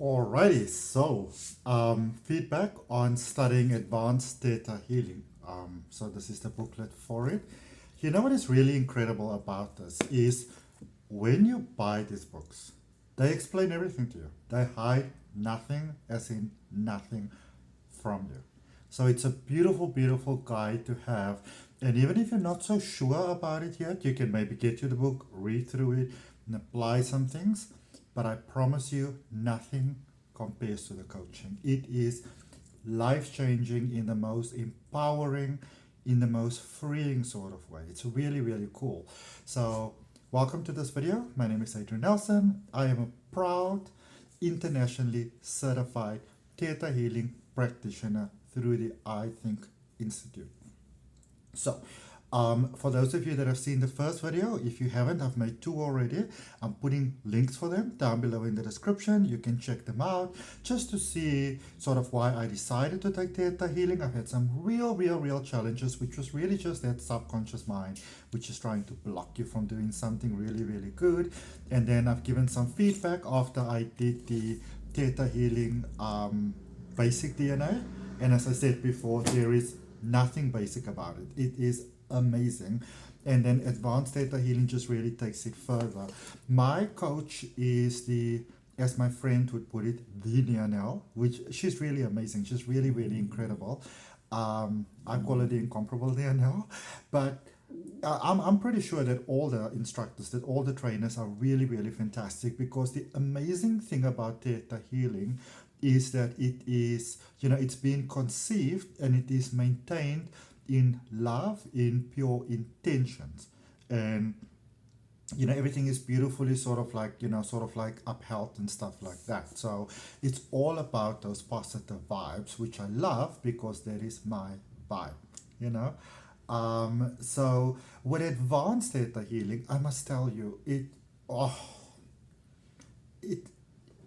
Alrighty, so feedback on studying advanced Theta Healing. So this is the booklet for it. You know what is really incredible about this is when you buy these books, they explain everything to you. They hide nothing, as in nothing, from you. So it's a beautiful, beautiful guide to have. And even if you're not so sure about it yet, you can maybe get you the book, read through it, and apply some things. But I promise you, nothing compares to the coaching. It is life changing in the most empowering, in the most freeing sort of way. It's really, really cool. So, welcome to this video. My name is Adrian Nelson. I am a proud, internationally certified Theta Healing practitioner through the I Think Institute. So, for those of you that have seen the first video, if you haven't, I've made two already. I'm putting links for them down below in the description. You can check them out just to see sort of why I decided to take Theta Healing. I've had some real challenges, which was really just that subconscious mind, which is trying to block you from doing something really good. And then I've given some feedback after I did the Theta Healing basic DNA. And as I said before, there is nothing basic about it. It is amazing. And then advanced Theta Healing just really takes it further. My coach is the, as my friend would put it, the Nianell, which she's really amazing. She's really incredible. I call her the incomparable Nianell. But I'm pretty sure that all the instructors, that all the trainers are really fantastic, because the amazing thing about Theta Healing is that it is, it's being conceived and it is maintained in love, in pure intentions. And, everything is beautifully sort of like upheld and stuff like that. So it's all about those positive vibes, which I love because that is my vibe, So with advanced Theta Healing, I must tell you,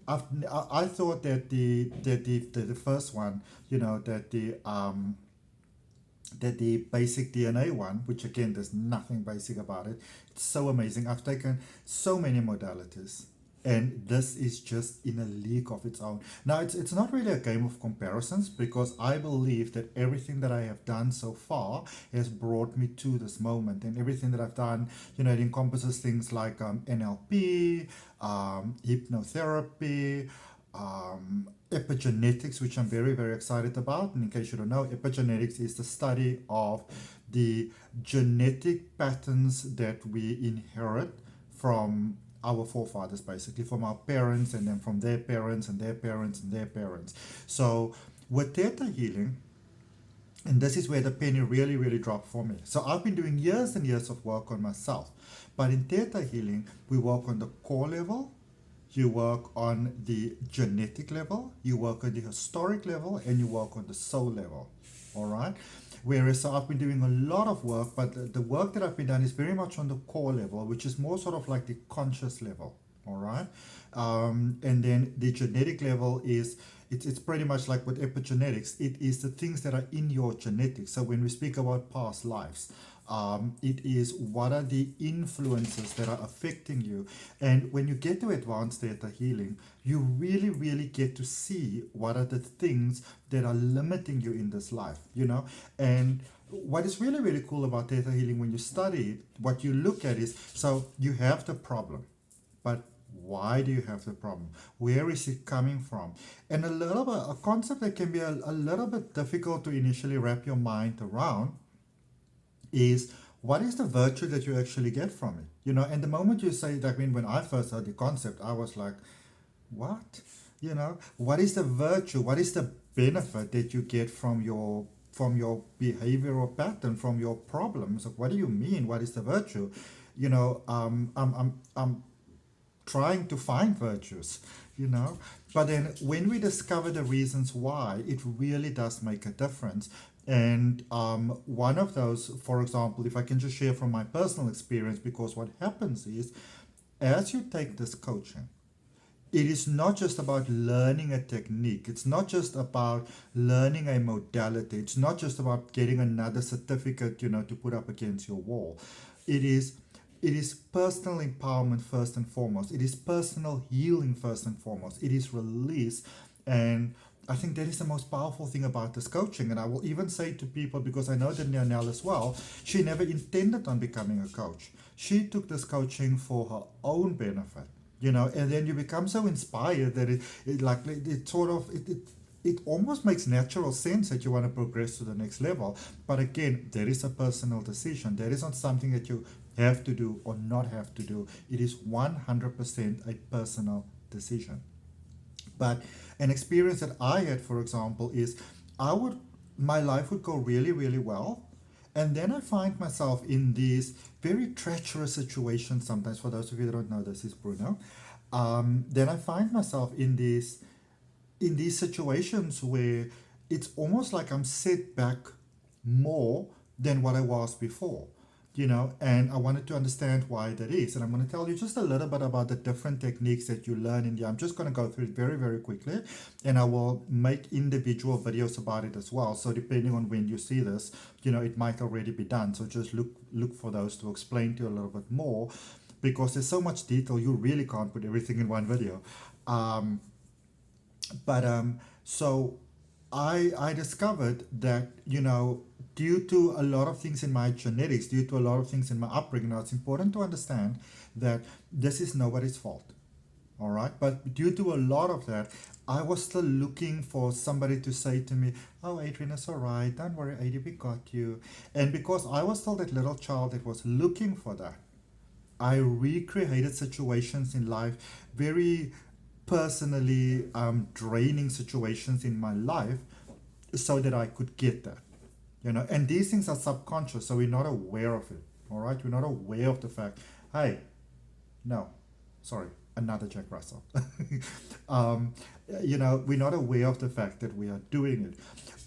I thought that the first one, that the basic DNA one, which again there's nothing basic about it, it's so amazing. I've taken so many modalities, and this is just in a league of its own. Now it's not really a game of comparisons, because I believe that everything that I have done so far has brought me to this moment, and everything that I've done, it encompasses things like NLP, hypnotherapy, epigenetics, which I'm very excited about. And in case you don't know, epigenetics is the study of the genetic patterns that we inherit from our forefathers, basically from our parents, and then from their parents and their parents and their parents. So with Theta Healing, and this is where the penny really dropped for me. So I've been doing years and years of work on myself, but in Theta Healing we work on the core level, you work on the genetic level, you work on the historic level, and you work on the soul level. All right. Whereas, so I've been doing a lot of work, but the work that I've been done is very much on the core level, which is more sort of like the conscious level. All right. And then the genetic level is, it's pretty much like with epigenetics. It is the things that are in your genetics. So when we speak about past lives, it is what are the influences that are affecting you. And when you get to advanced Theta Healing, you really get to see what are the things that are limiting you in this life, and what is really cool about Theta Healing, when you study it, what you look at is, so you have the problem, but why do you have the problem? Where is it coming from? And a concept that can be a little bit difficult to initially wrap your mind around is, what is the virtue that you actually get from it? And the moment you say that, when I first heard the concept, I was like, what? What is the virtue? What is the benefit that you get from your behavioral pattern, from your problems? Like, what do you mean? What is the virtue? I'm trying to find virtues, but then when we discover the reasons why, it really does make a difference. And one of those, for example, if I can just share from my personal experience, because what happens is, as you take this coaching, it is not just about learning a technique. It's not just about learning a modality. It's not just about getting another certificate, to put up against your wall. It is It is personal empowerment first and foremost. It is personal healing first and foremost. It is release. And I think that is the most powerful thing about this coaching. And I will even say to people, because I know that Nianell as well, she never intended on becoming a coach. She took this coaching for her own benefit, and then you become so inspired that it almost makes natural sense that you want to progress to the next level. But again, there is a personal decision. There is not something that you have to do or not have to do. It is 100% a personal decision. But an experience that I had, for example, is my life would go really, really well. And then I find myself in these very treacherous situations sometimes. For those of you that don't know, this is Bruno. Then I find myself in these situations where it's almost like I'm set back more than what I was before, and I wanted to understand why that is. And I'm going to tell you just a little bit about the different techniques that you learn in here. I'm just going to go through it very, very quickly, and I will make individual videos about it as well. So depending on when you see this, it might already be done. So just look for those to explain to you a little bit more, because there's so much detail, you really can't put everything in one video. So I discovered that, due to a lot of things in my genetics, due to a lot of things in my upbringing, now it's important to understand that this is nobody's fault. All right. But due to a lot of that, I was still looking for somebody to say to me, oh, Adrian, it's all right. Don't worry, Adrian, we got you. And because I was still that little child that was looking for that, I recreated situations in life, very personally draining situations in my life, so that I could get that. And these things are subconscious, so we're not aware of it. All right, we're not aware of the fact, hey, no, sorry, another Jack Russell. We're not aware of the fact that we are doing it.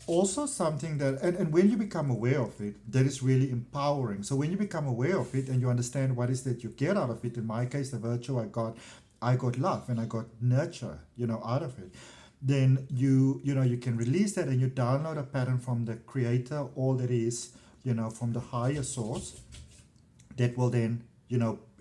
Also something that, and when you become aware of it, that is really empowering. So when you become aware of it and you understand what is that you get out of it, in my case, the virtue I got love and I got nurture, out of it. Then you can release that, and you download a pattern from the creator, all that is, from the higher source, that will then,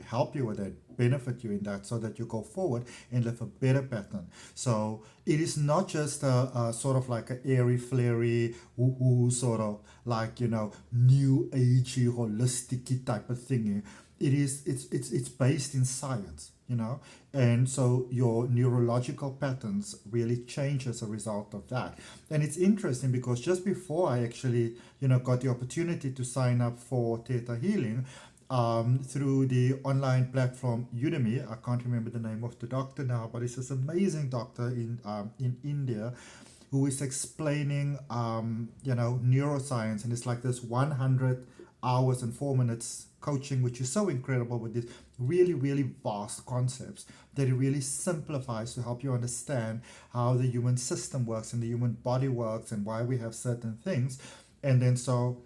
help you with that, benefit you in that, so that you go forward and live a better pattern. So it is not just a sort of like an airy, flary, woo-hoo, sort of like, new agey, holistic type of thing. It's based in science, and so your neurological patterns really change as a result of that. And it's interesting because just before I actually, got the opportunity to sign up for Theta Healing, through the online platform Udemy, I can't remember the name of the doctor now, but it's this amazing doctor in India, who is explaining, neuroscience, and it's like this 100 hours and 4 minutes coaching, which is so incredible, with these really, really vast concepts that it really simplifies to help you understand how the human system works and the human body works and why we have certain things. And then so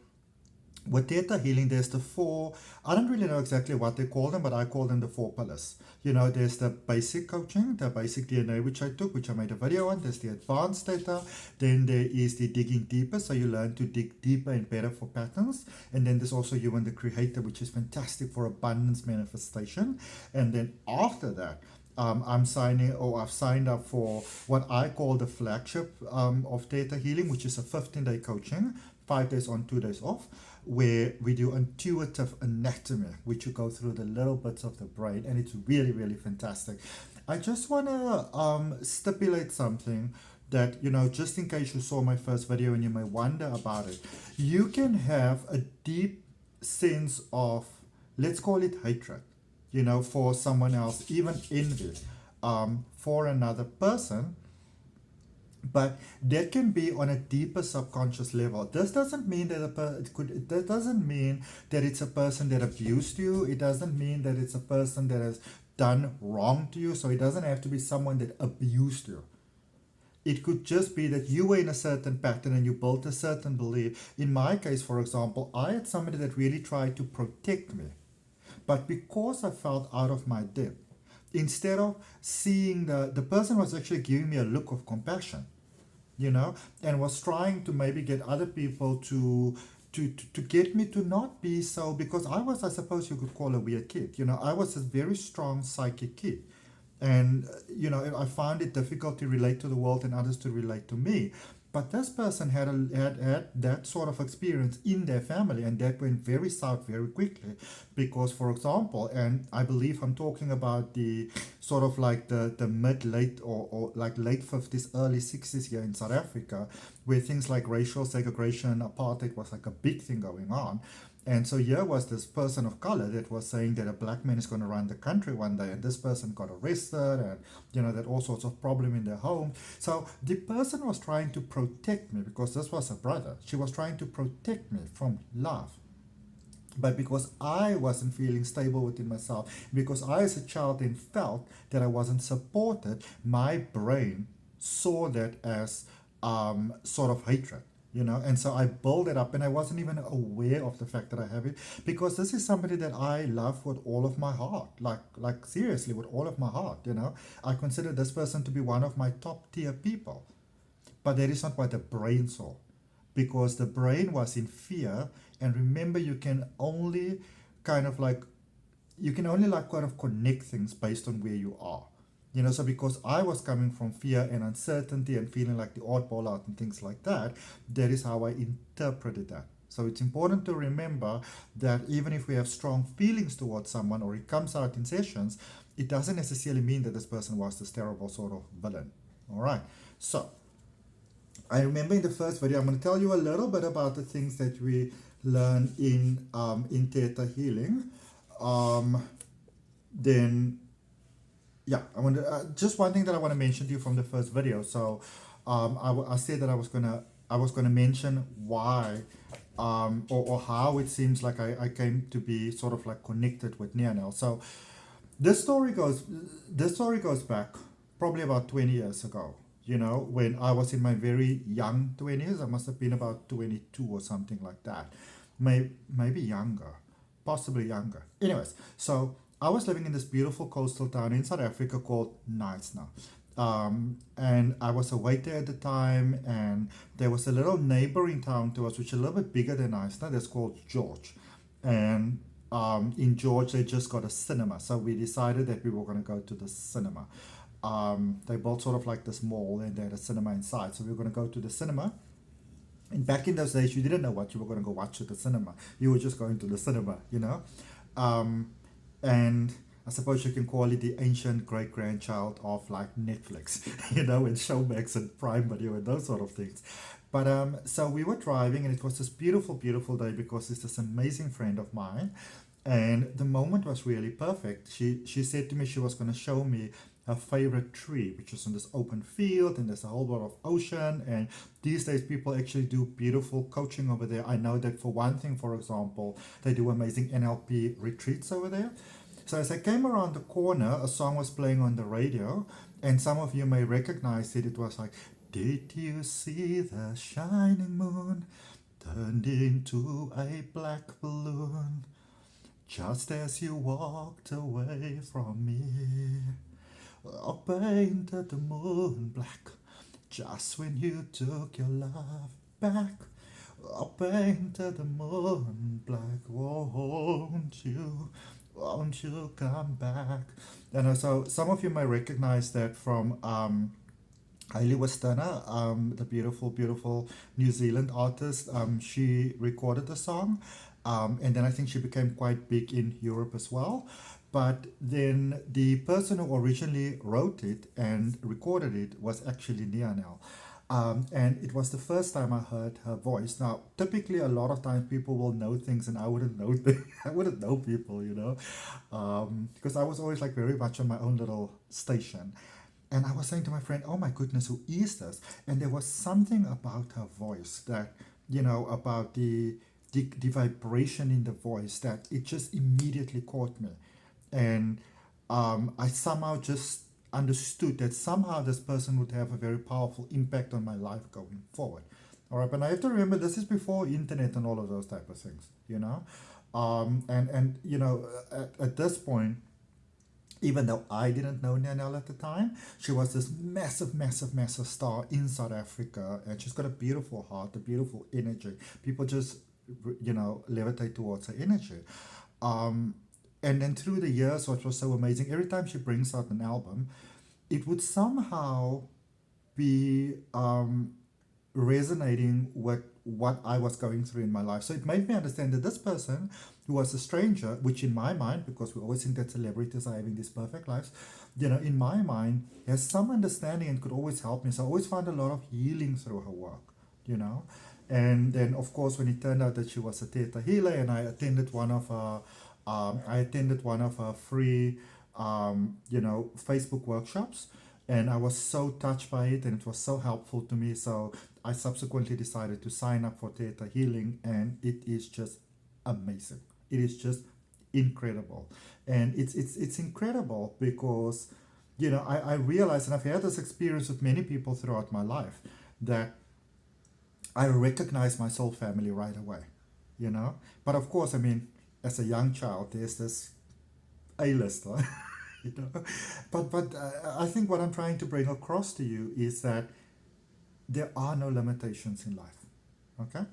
with Theta Healing, there's the four, I don't really know exactly what they call them, but I call them the 4 pillars. There's the basic coaching, the basic DNA, which I took, which I made a video on. There's the advanced Theta. Then there is the digging deeper, so you learn to dig deeper and better for patterns. And then there's also you and the creator, which is fantastic for abundance manifestation. And then after that, I've signed up for what I call the flagship of Theta Healing, which is a 15-day coaching, 5 days on, 2 days off, where we do intuitive anatomy, which you go through the little bits of the brain, and it's really, really fantastic. I just want to stipulate something that, just in case you saw my first video and you may wonder about it, you can have a deep sense of, let's call it hatred, for someone else, even envy for another person. But that can be on a deeper subconscious level. This doesn't mean that that doesn't mean that it's a person that abused you. It doesn't mean that it's a person that has done wrong to you. So it doesn't have to be someone that abused you. It could just be that you were in a certain pattern and you built a certain belief. In my case, for example, I had somebody that really tried to protect me. But because I felt out of my depth, instead of seeing the person was actually giving me a look of compassion, and was trying to maybe get other people to to get me to not be so, because I was, I suppose you could call a weird kid. I was a very strong psychic kid. And, I found it difficult to relate to the world and others to relate to me. But this person had that sort of experience in their family, and that went very south very quickly. Because, for example, and I believe I'm talking about the sort of like the mid, late, or like late 50s, early 60s here in South Africa, where things like racial segregation and apartheid was like a big thing going on. And so here was this person of color that was saying that a black man is going to run the country one day, and this person got arrested, and that all sorts of problem in their home. So the person was trying to protect me, because this was a brother. She was trying to protect me from love. But because I wasn't feeling stable within myself, because I as a child then felt that I wasn't supported, my brain saw that as sort of hatred. And so I built it up, and I wasn't even aware of the fact that I have it, because this is somebody that I love with all of my heart, like seriously, with all of my heart. I consider this person to be one of my top tier people. But that is not what the brain saw, because the brain was in fear. And remember, you can only kind of like kind of connect things based on where you are. So because I was coming from fear and uncertainty and feeling like the oddball out and things like that, that is how I interpreted that. So it's important to remember that even if we have strong feelings towards someone, or it comes out in sessions, it doesn't necessarily mean that this person was this terrible sort of villain. All right. So I remember in the first video, I'm going to tell you a little bit about the things that we learn in Theta Healing. Then yeah, I want to just one thing that I want to mention to you from the first video. So I said that I was gonna mention why or how it seems like I came to be sort of like connected with Nianell. So this story goes back probably about 20 years ago. When I was in my very young 20s. I must have been about 22 or something like that. Maybe younger, possibly younger. Anyways, so I was living in this beautiful coastal town in South Africa called Nianell. And I was a waiter at the time, and there was a little neighboring town to us, which is a little bit bigger than Nianell. That's called George. And in George, they just got a cinema. So we decided that we were going to go to the cinema. They built sort of like this mall, and they had a cinema inside. So we were going to go to the cinema. And back in those days, you didn't know what you were going to go watch at the cinema. You were just going to the cinema, and I suppose you can call it the ancient great-grandchild of like Netflix, and Showmax and Prime Video and those sort of things. But so we were driving, and it was this beautiful, beautiful day, because it's this amazing friend of mine, and the moment was really perfect. She said to me she was going to show me her favorite tree, which is in this open field, and there's a whole lot of ocean. And these days people actually do beautiful coaching over there. I know that for one thing, for example, they do amazing NLP retreats over there. So as I came around the corner, a song was playing on the radio, and some of you may recognize it. It was like, did you see the shining moon turned into a black balloon just as you walked away from me? I painted the moon black just when you took your love back. I painted the moon black. Won't you come back? And so some of you may recognize that from Hailey Wastana, the beautiful, beautiful New Zealand artist. She recorded the song, and then I think she became quite big in Europe as well. But then the person who originally wrote it and recorded it was actually Nianell. And it was the first time I heard her voice. Now, typically, a lot of times people will know things, and I wouldn't know things. I wouldn't know people, because I was always like very much on my own little station. And I was saying to my friend, "Oh my goodness, who is this?" And there was something about her voice that, about the vibration in the voice, that it just immediately caught me. And I somehow just understood that somehow this person would have a very powerful impact on my life going forward. All right, but I have to remember this is before internet and all of those type of things, at this point, even though I didn't know Nianell at the time, she was this massive, massive, massive star in South Africa, and she's got a beautiful heart, a beautiful energy. People just levitate towards her energy. Um, and then through the years, what was so amazing, every time she brings out an album, it would somehow be resonating with what I was going through in my life. So it made me understand that this person who was a stranger, which in my mind, because we always think that celebrities are having these perfect lives, in my mind, has some understanding and could always help me. So I always found a lot of healing through her work, you know. And then, of course, when it turned out that she was a Theta Healer, and I attended one of her free, Facebook workshops, and I was so touched by it, and it was so helpful to me. So I subsequently decided to sign up for Theta Healing, and it is just amazing. It is just incredible, and it's incredible because I realized, and I've had this experience with many people throughout my life, that I recognize my soul family right away, But of course, I mean, as a young child, there's this A-lister, you know. But I think what I'm trying to bring across to you is that there are no limitations in life, okay?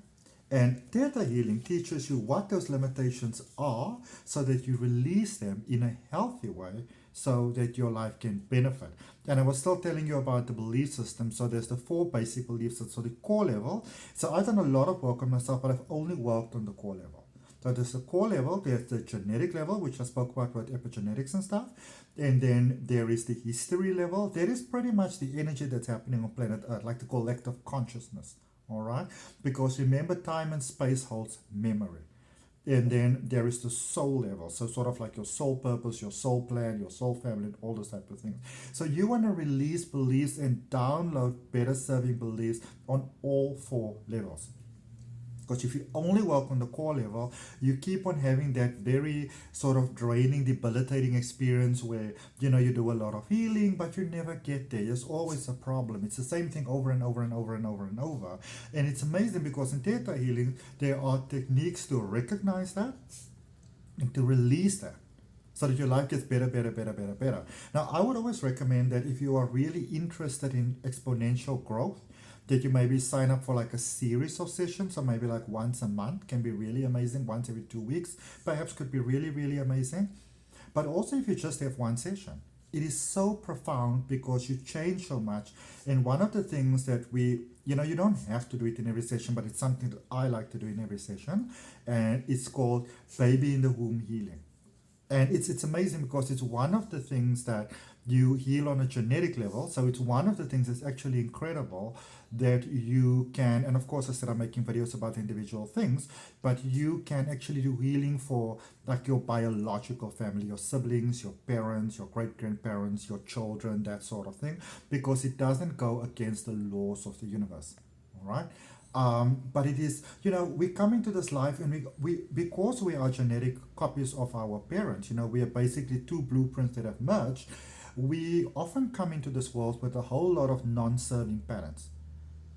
And Theta Healing teaches you what those limitations are so that you release them in a healthy way so that your life can benefit. And I was still telling you about the belief system. So there's the 4 basic beliefs. So the core level. So I've done a lot of work on myself, but I've only worked on the core level. So there's the core level, there's the genetic level, which I spoke about with epigenetics and stuff. And then there is the history level. That is pretty much the energy that's happening on planet Earth, like the collective consciousness. All right, because remember, time and space holds memory. And then there is the soul level, so sort of like your soul purpose, your soul plan, your soul family, and all those type of things. So you want to release beliefs and download better serving beliefs on all 4 levels. Because if you only work on the core level, you keep on having that very sort of draining, debilitating experience where, you do a lot of healing, but you never get there. There's always a problem. It's the same thing over and over and over and over and over. And it's amazing because in Theta Healing, there are techniques to recognize that and to release that, so that your life gets better, better, better, better, better. Now, I would always recommend that if you are really interested in exponential growth, that you maybe sign up for like a series of sessions, or maybe like once a month can be really amazing. Once every 2 weeks perhaps could be really, really amazing. But also if you just have one session, it is so profound because you change so much. And one of the things that you don't have to do it in every session, but it's something that I like to do in every session, and it's called Baby in the Womb Healing. And it's amazing because it's one of the things that you heal on a genetic level. So it's one of the things that's actually incredible that you can, and of course I said I'm making videos about individual things, but you can actually do healing for like your biological family, your siblings, your parents, your great-grandparents, your children, that sort of thing, because it doesn't go against the laws of the universe, all right? But it is, we come into this life, and we because we are genetic copies of our parents, we are basically 2 blueprints that have merged. We often come into this world with a whole lot of non-serving patterns.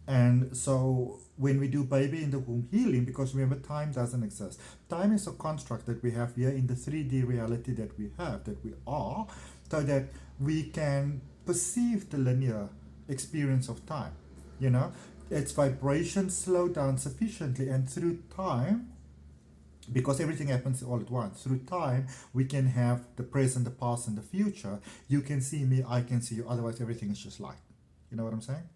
And so when we do baby in the womb healing, because remember, time doesn't exist. Time is a construct that we have here in the 3D reality that we have, that we are, so that we can perceive the linear experience of time, its vibrations slow down sufficiently, and through time, because everything happens all at once, through time we can have the present, the past, and the future. You can see me, I can see you, otherwise everything is just light. You know what I'm saying?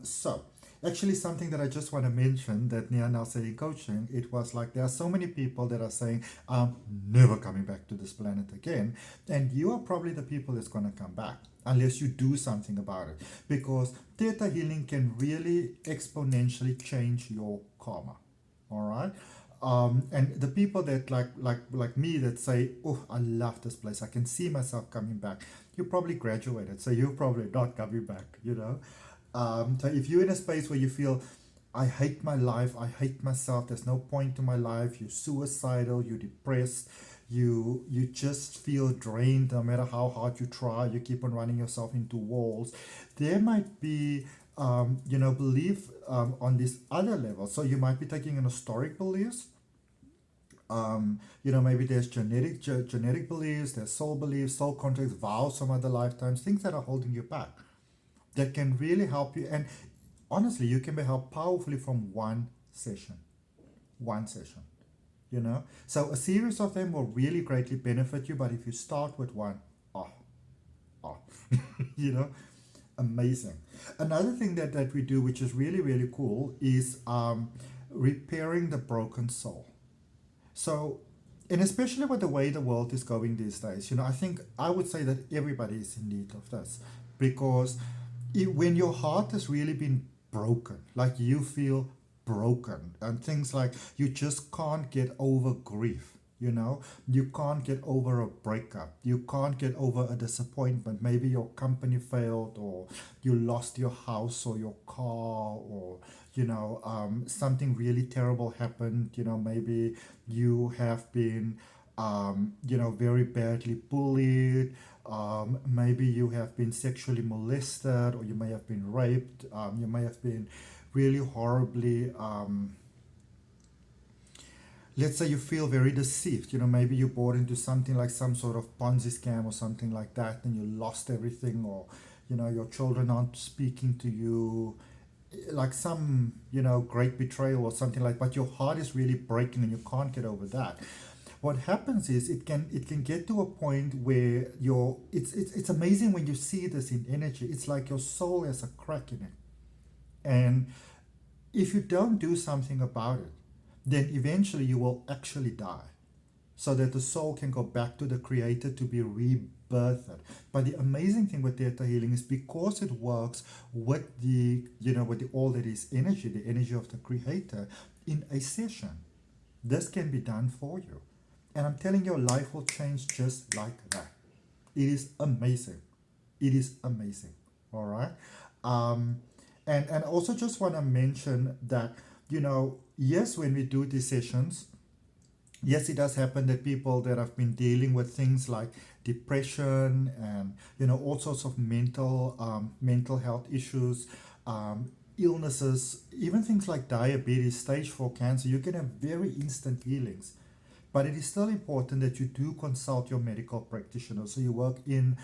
So actually, something that I just want to mention that Nianell said in coaching, it was like there are so many people that are saying, I'm never coming back to this planet again. And you are probably the people that's going to come back unless you do something about it, because Theta Healing can really exponentially change your karma. All right. And the people that like me that say, oh, I love this place, I can see myself coming back, you probably graduated, so you're probably not coming back, So if you're in a space where you feel, I hate my life, I hate myself, there's no point to my life, you're suicidal, you're depressed, you just feel drained no matter how hard you try, you keep on running yourself into walls, there might be belief on this other level. So you might be taking an historic beliefs. Maybe there's genetic beliefs, there's soul beliefs, soul contracts, vows from other lifetimes, things that are holding you back, that can really help you. And honestly, you can be helped powerfully from one session. one session, you know. So a series of them will really greatly benefit you, but if you start with one, oh, oh, you know, amazing. Another thing that we do, which is really, really cool, is repairing the broken soul. So, and especially with the way the world is going these days, you know, I think I would say that everybody is in need of this because when your heart has really been broken, like you feel broken, and things like you just can't get over grief. You know, you can't get over a breakup. You can't get over a disappointment. Maybe your company failed, or you lost your house or your car, or something really terrible happened. You know, maybe you have been very badly bullied. Maybe you have been sexually molested, or you may have been raped. You may have been really horribly, let's say you feel very deceived. You know, maybe you bought into something like some sort of Ponzi scam or something like that, and you lost everything, or, your children aren't speaking to you, like some, great betrayal or something like, but your heart is really breaking and you can't get over that. What happens is it can get to a point where it's amazing when you see this in energy. It's like your soul has a crack in it, and if you don't do something about it, then eventually you will actually die, so that the soul can go back to the creator to be rebirthed. But the amazing thing with Theta Healing is because it works with the all that is energy, the energy of the creator, in a session, this can be done for you. And I'm telling you, life will change just like that. It is amazing. It is amazing. All right. And also just want to mention that, yes, when we do these sessions, yes, it does happen that people that have been dealing with things like depression and all sorts of mental health issues, illnesses, even things like diabetes, stage 4 cancer, you can have very instant healings. But it is still important that you do consult your medical practitioner. So you work in,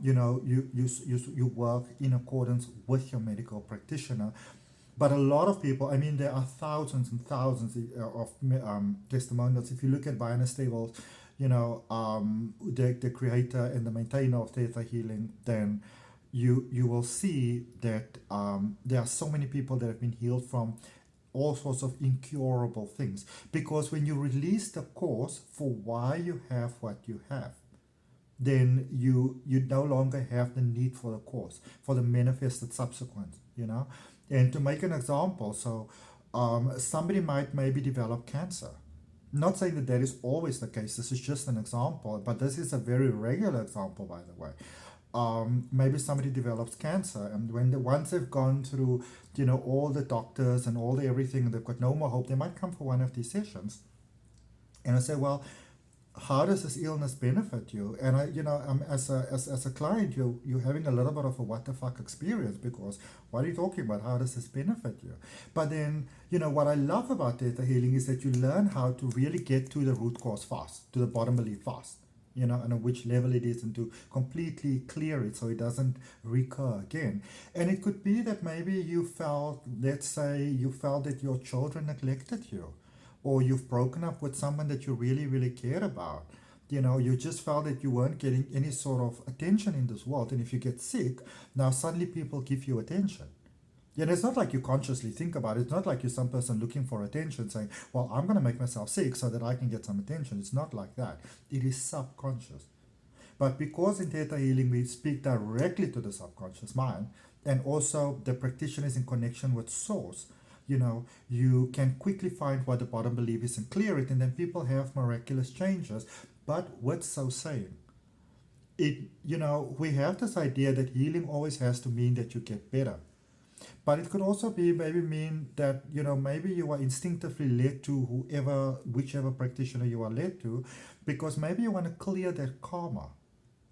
you work in accordance with your medical practitioner. But a lot of people, I mean, there are thousands and thousands of testimonials. If you look at Biana Stables, the creator and the maintainer of Theta Healing, then you will see that there are so many people that have been healed from all sorts of incurable things. Because when you release the cause for why you have what you have, then you no longer have the need for the cause, for the manifested subsequent, And to make an example, so somebody might maybe develop cancer. Not saying that is always the case. This is just an example, but this is a very regular example, by the way. Maybe somebody develops cancer, and once they've gone through, all the doctors and all the everything, and they've got no more hope, they might come for one of these sessions, and I say, well, how does this illness benefit you? And as a client, you're having a little bit of a what the fuck experience, because what are you talking about? How does this benefit you? But then, what I love about Theta Healing is that you learn how to really get to the root cause fast, to the bottom belief fast, and at which level it is, and to completely clear it so it doesn't recur again. And it could be that maybe let's say you felt that your children neglected you, or you've broken up with someone that you really, really cared about. You just felt that you weren't getting any sort of attention in this world. And if you get sick, now suddenly people give you attention. And it's not like you consciously think about it. It's not like you're some person looking for attention saying, well, I'm going to make myself sick so that I can get some attention. It's not like that. It is subconscious. But because in Theta Healing we speak directly to the subconscious mind, and also the practitioner is in connection with source, you can quickly find what the bottom belief is and clear it, and then people have miraculous changes. But with so saying, we have this idea that healing always has to mean that you get better. But it could also maybe mean that, maybe you are instinctively led to whichever practitioner you are led to, because maybe you want to clear that karma,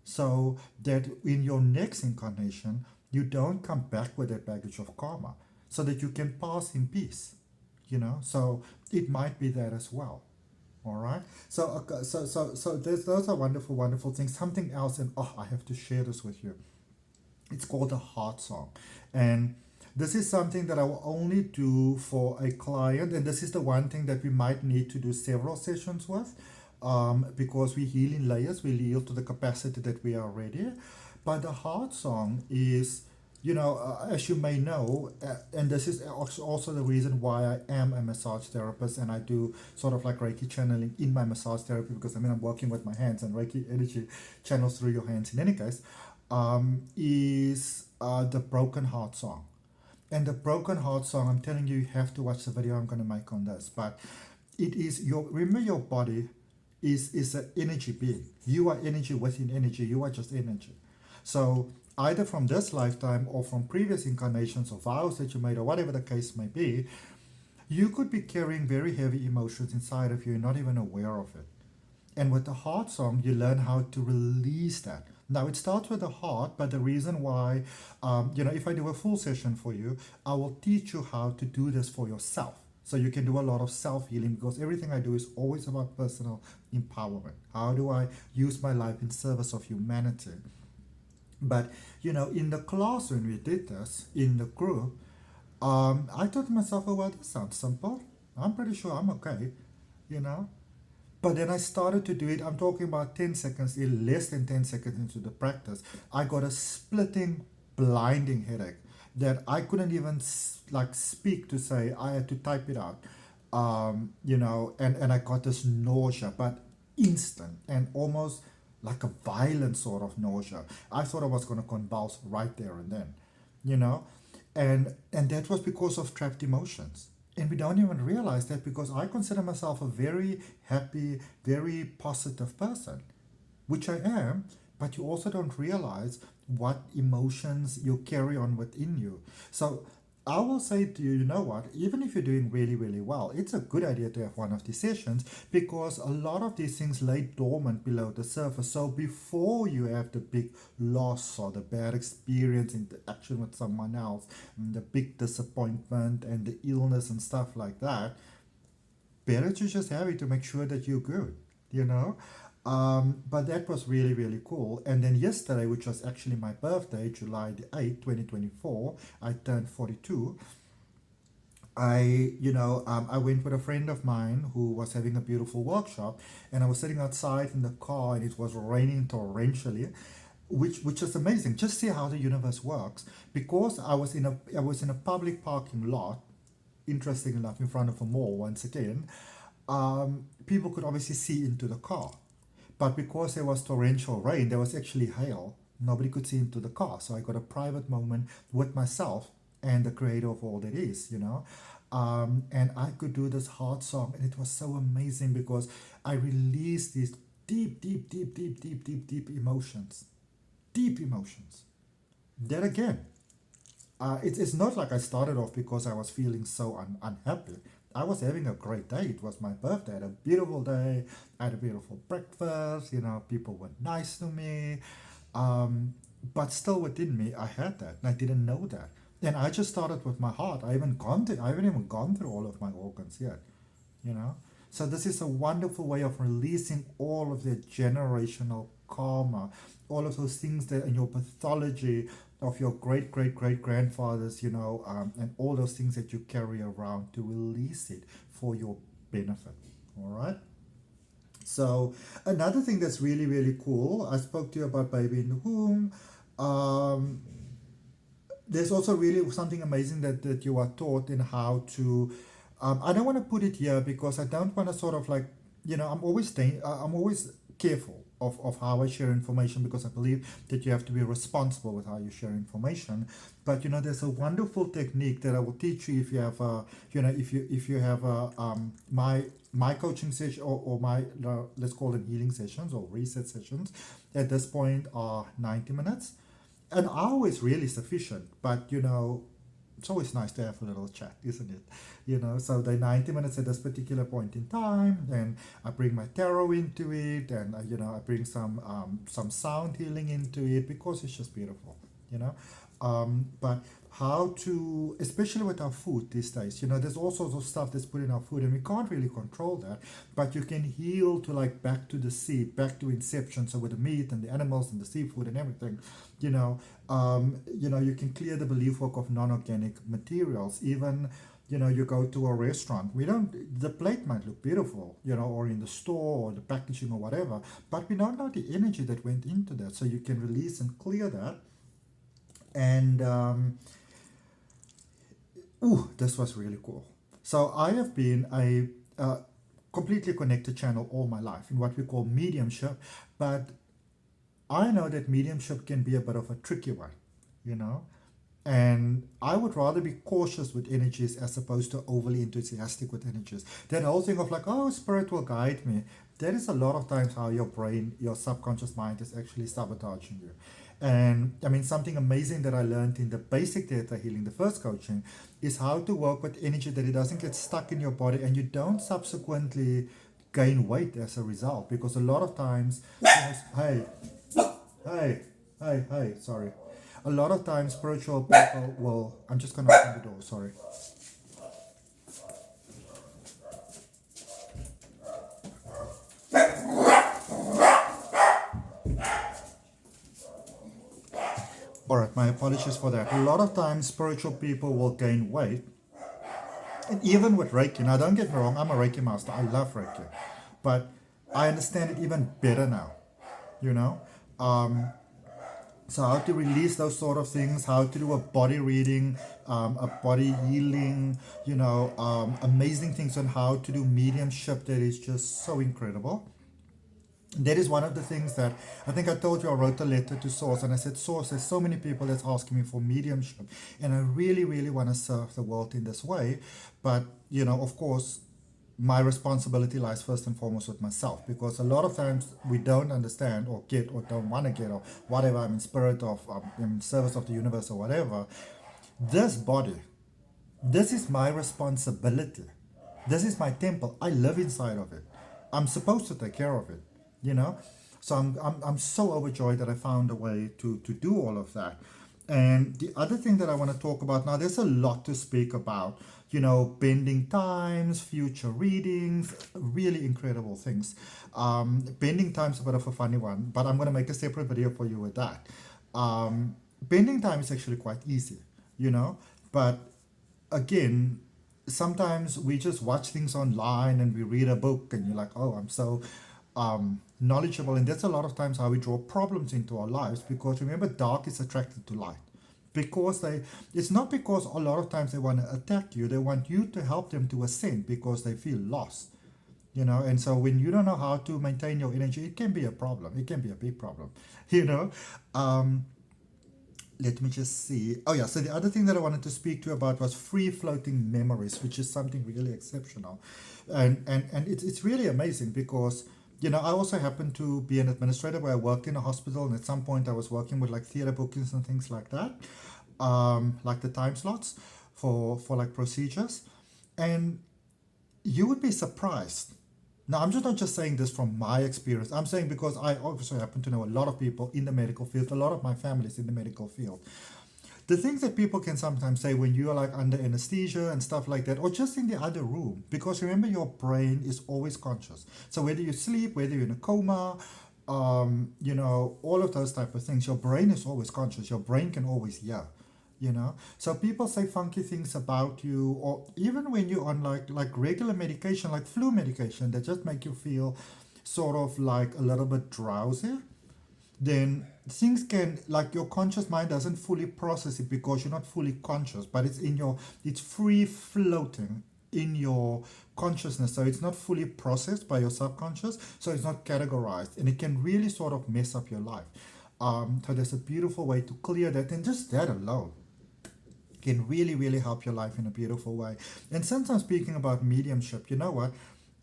so that in your next incarnation, you don't come back with that baggage of karma, so that you can pass in peace, So it might be that as well. All right. So those are wonderful, wonderful things. Something else, and I have to share this with you. It's called the heart song, and This is something that I will only do for a client, and this is the one thing that we might need to do several sessions with, because we heal in layers, we heal to the capacity that we are ready. But the heart song is, as you may know, and this is also the reason why I am a massage therapist, and I do sort of like Reiki channeling in my massage therapy, because I'm working with my hands, and Reiki energy channels through your hands in any case, is the broken heart song. And the broken heart song, I'm telling you, you have to watch the video I'm going to make on this. But it is remember, your body is an energy being. You are energy within energy. You are just energy. So either from this lifetime or from previous incarnations or vows that you made or whatever the case may be, you could be carrying very heavy emotions inside of you and not even aware of it. And with the heart song, you learn how to release that. Now, it starts with the heart, but the reason why, if I do a full session for you, I will teach you how to do this for yourself. So you can do a lot of self-healing, because everything I do is always about personal empowerment. How do I use my life in service of humanity? But, in the class when we did this, in the group, I thought to myself, oh, well, this sounds simple. I'm pretty sure I'm okay, you know. But then I started to do it. I'm talking about 10 seconds, less than 10 seconds into the practice. I got a splitting, blinding headache that I couldn't even speak to say. I had to type it out, and I got this nausea, but instant and almost like a violent sort of nausea. I thought I was going to convulse right there and then, you know, and that was because of trapped emotions. And we don't even realize that, because I consider myself a very happy, very positive person, which I am, but you also don't realize what emotions you carry on within you. So I will say to you, you know what, even if you're doing really, really well, it's a good idea to have one of these sessions, because a lot of these things lay dormant below the surface. So before you have the big loss or the bad experience, interaction with someone else, and the big disappointment and the illness and stuff like that, better to just have it to make sure that you're good, you know? But that was really, really cool. And then yesterday, which was actually my birthday, July the 8th, 2024, I turned 42. I went with a friend of mine who was having a beautiful workshop, and I was sitting outside in the car, and it was raining torrentially, which is amazing. Just see how the universe works. Because I was in a public parking lot, interesting enough, in front of a mall once again. People could obviously see into the car. But because there was torrential rain, there was actually hail, nobody could see into the car. So I got a private moment with myself and the creator of all that is, you know. And I could do this heart song, and it was so amazing, because I released these deep, deep, deep, deep, deep, deep, deep emotions. Deep emotions. Then again, it's not like I started off because I was feeling so unhappy. I was having a great day. It was my birthday. I had a beautiful day. I had a beautiful breakfast. People were nice to me. But still within me, I had that, and I didn't know that. And I just started with my heart. I haven't even gone through all of my organs yet. You know. So this is a wonderful way of releasing all of the generational karma, all of those things that in your pathology of your great great great grandfathers, and all those things that you carry around, to release it for your benefit. All right. So another thing that's really really cool, I spoke to you about baby in the womb. There's also really something amazing that you are taught in how to. I don't want to put it here because I don't want to sort of like, I'm always careful of how I share information, because I believe that you have to be responsible with how you share information. But there's a wonderful technique that I will teach you if you have if you have my coaching session, or my let's call them healing sessions or reset sessions. At this point are 90 minutes. An hour is really sufficient, but it's always nice to have a little chat, isn't it? So the 90 minutes at this particular point in time, and I bring my tarot into it, and I bring some sound healing into it, because it's just beautiful. But how to, especially with our food these days, there's all sorts of stuff that's put in our food and we can't really control that. But you can heal to like back to the sea, back to inception. So with the meat and the animals and the seafood and everything, you can clear the belief work of non-organic materials. Even you go to a restaurant, the plate might look beautiful, or in the store or the packaging or whatever, but we don't know the energy that went into that. So you can release and clear that. And this was really cool. So I have been a completely connected channel all my life in what we call mediumship, but I know that mediumship can be a bit of a tricky one, you know. And I would rather be cautious with energies as opposed to overly enthusiastic with energies. That whole thing of like, oh, spirit will guide me. That is a lot of times how your brain, your subconscious mind is actually sabotaging you. And I mean, something amazing that I learned in the basic Theta Healing, the first coaching, is how to work with energy that it doesn't get stuck in your body and you don't subsequently gain weight as a result. Because a lot of times, hey, sorry. A lot of times spiritual people will, I'm just going to open the door, sorry. Alright, my apologies for that. A lot of times spiritual people will gain weight. And even with Reiki, now don't get me wrong, I'm a Reiki master, I love Reiki. But I understand it even better now, you know. So how to release those sort of things, how to do a body reading, a body healing, amazing things on how to do mediumship that is just so incredible. That is one of the things that I think I told you. I wrote a letter to Source and I said, Source, there's so many people that's asking me for mediumship and I really, really want to serve the world in this way. But, of course, my responsibility lies first and foremost with myself, because a lot of times we don't understand or get or don't want to get or whatever. I'm in spirit of, I'm in service of the universe or whatever. This body, this is my responsibility. This is my temple. I live inside of it. I'm supposed to take care of it. So I'm so overjoyed that I found a way to do all of that. And the other thing that I want to talk about now, there's a lot to speak about, bending times, future readings, really incredible things. Bending time's a bit of a funny one, but I'm going to make a separate video for you with that. Bending time is actually quite easy, but again, sometimes we just watch things online and we read a book and you're like, oh, I'm so knowledgeable, and that's a lot of times how we draw problems into our lives, because remember, dark is attracted to light. Because it's not because a lot of times they want to attack you, they want you to help them to ascend because they feel lost, and so when you don't know how to maintain your energy, it can be a problem, it can be a big problem. Let me just see. Oh yeah, so the other thing that I wanted to speak to you about was free floating memories, which is something really exceptional, and it's really amazing because I also happen to be an administrator where I worked in a hospital, and at some point I was working with like theater bookings and things like that, like the time slots for like procedures, and you would be surprised. Now, I'm just not just saying this from my experience. I'm saying because I also happen to know a lot of people in the medical field, a lot of my family is in the medical field. The things that people can sometimes say when you are like under anesthesia and stuff like that, or just in the other room, because remember, your brain is always conscious. So whether you sleep, whether you're in a coma, all of those type of things, your brain is always conscious. Your brain can always hear, So people say funky things about you, or even when you're on like regular medication, like flu medication, that just make you feel sort of like a little bit drowsy. Then things can, like, your conscious mind doesn't fully process it because you're not fully conscious, but it's free floating in your consciousness, so it's not fully processed by your subconscious, so it's not categorized, and it can really sort of mess up your life. So there's a beautiful way to clear that, and just that alone can really, really help your life in a beautiful way. And since I'm speaking about mediumship, you know what?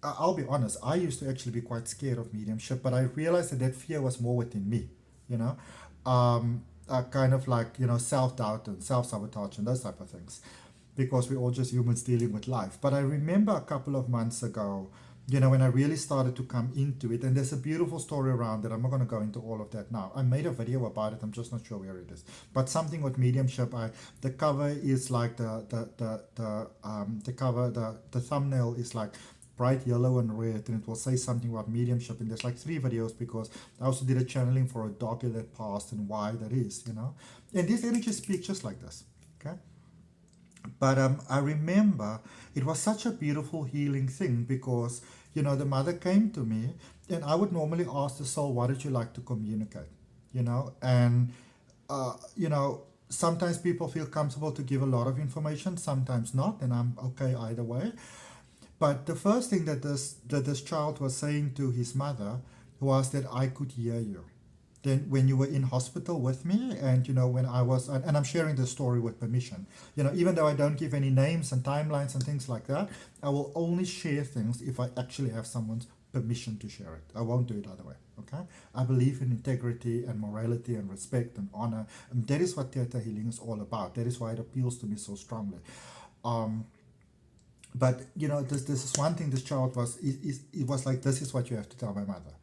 I'll be honest, I used to actually be quite scared of mediumship, but I realized that fear was more within me, kind of like, self-doubt and self-sabotage and those type of things, because we're all just humans dealing with life. But I remember a couple of months ago, when I really started to come into it. And there's a beautiful story around it. I'm not going to go into all of that now. I made a video about it. I'm just not sure where it is. But something with mediumship. The cover is like the cover. The thumbnail is like bright yellow and red, and it will say something about mediumship. And there's like 3 videos, because I also did a channeling for a doggie that passed and why that is. And these energies speak just like this. Okay. But I remember it was such a beautiful healing thing, because the mother came to me, and I would normally ask the soul, what did you like to communicate? And sometimes people feel comfortable to give a lot of information, sometimes not, and I'm okay either way. But the first thing that this child was saying to his mother was that I could hear you. Then when you were in hospital with me, and when I was, and I'm sharing this story with permission, even though I don't give any names and timelines and things like that, I will only share things if I actually have someone's permission to share it. I won't do it other way. Okay. I believe in integrity and morality and respect and honor, and that is what Theta Healing is all about. That is why it appeals to me so strongly. But this is one thing. This child was, it was like, this is what you have to tell my mother.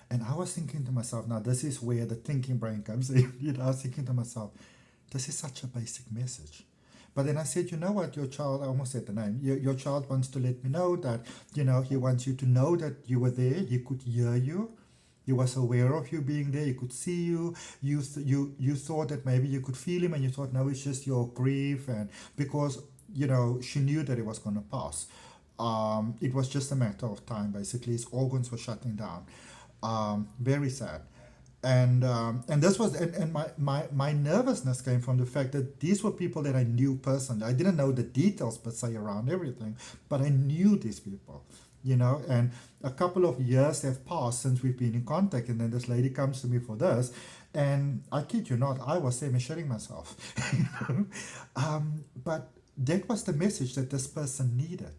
And I was thinking to myself, now this is where the thinking brain comes in. I was thinking to myself, this is such a basic message. But then I said, you know what, your child, I almost said the name, your child wants to let me know that, he wants you to know that you were there, he could hear you, he was aware of you being there, he could see you, you thought that maybe you could feel him, and you thought, no, it's just your grief, and because, she knew that it was going to pass. It was just a matter of time, basically. His organs were shutting down. Very sad. And this was, and my nervousness came from the fact that these were people that I knew personally. I didn't know the details per se around everything, but I knew these people, and a couple of years have passed since we've been in contact, and then this lady comes to me for this, and I kid you not, I was semi-shitting myself. But that was the message that this person needed.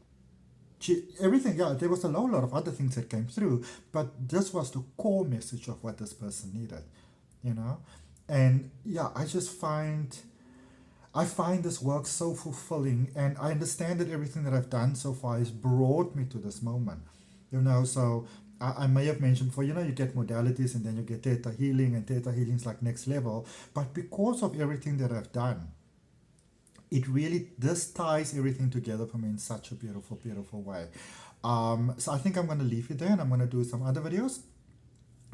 Everything, yeah, there was a lot of other things that came through, but this was the core message of what this person needed, and yeah, I find this work so fulfilling, and I understand that everything that I've done so far has brought me to this moment, so I may have mentioned before, you get modalities, and then you get Theta Healing, and Theta Healing is like next level, but because of everything that I've done, this ties everything together for me in such a beautiful, beautiful way. So I think I'm going to leave it there, and I'm going to do some other videos.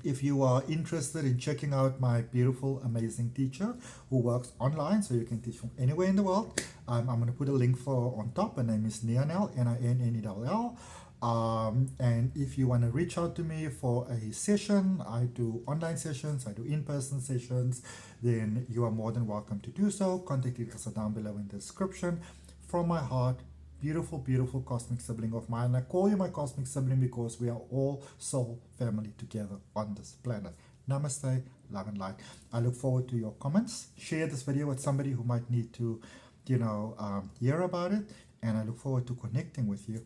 If you are interested in checking out my beautiful, amazing teacher who works online, so you can teach from anywhere in the world, I'm going to put a link for on top. Her name is Nianell, Ninnell. And if you want to reach out to me for a session, I do online sessions, I do in-person sessions, then you are more than welcome to do so. Contact details are down below in the description. From my heart, beautiful, beautiful cosmic sibling of mine. I call you my cosmic sibling because we are all soul family together on this planet. Namaste, love and light. I look forward to your comments. Share this video with somebody who might need to, hear about it. And I look forward to connecting with you